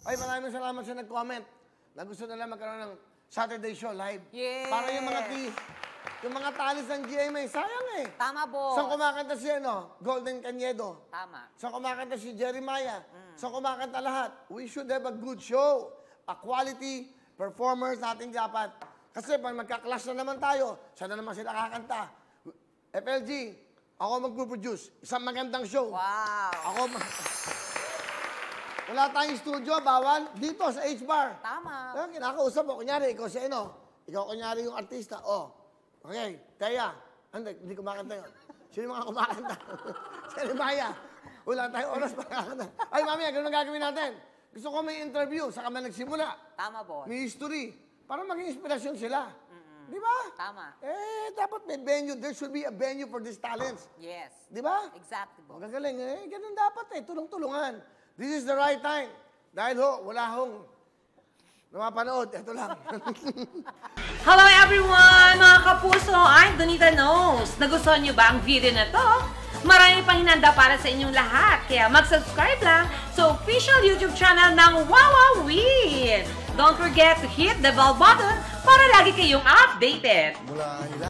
Ay, maraming salamat sa nag-comment na gusto nila magkaroon ng Saturday show live. Yes. Para yung mga talis ng GMA, sayang eh. Tama, boss. Saan kumakanta si Golden Cañedo? Tama. Saan kumakanta si Jeremiah? Saan kumakanta lahat? We should have a good show. A quality performers natin dapat. Kasi pag magka-clash na naman tayo, saan na naman sila kakanta? FLG, ako mag-produce. Isang magandang show. Wow. Wala tayong studio, bawal. Dito sa H-Bar. Tama. Kinakausap mo. Kunyari, ikaw si Ikaw kunyari yung artista. Okay, Teya. Hindi kumakanta yun. Sino mga kumakanta? Jeremiah. Wala tayong oras para kakanta. Ay, mami, ganun ang gagawin natin. Gusto ko may interview, saka man nagsimula. Tama, boss. May history. Para maging inspirasyon sila. Di ba? Tama. Dapat may venue. There should be a venue for these talents. Yes. Di ba? Exactly, boss. Magagaling. Ganun dapat tulong-tulungan. This is the right time. Dahil wala hong napapanood. Ito lang. Hello everyone! Mga kapuso, I'm Donita Knows. Nagustuhan niyo ba ang video na to? Marami pang hinanda para sa inyong lahat. Kaya mag-subscribe lang sa official YouTube channel ng Wowowin. Don't forget to hit the bell button para lagi kayong updated.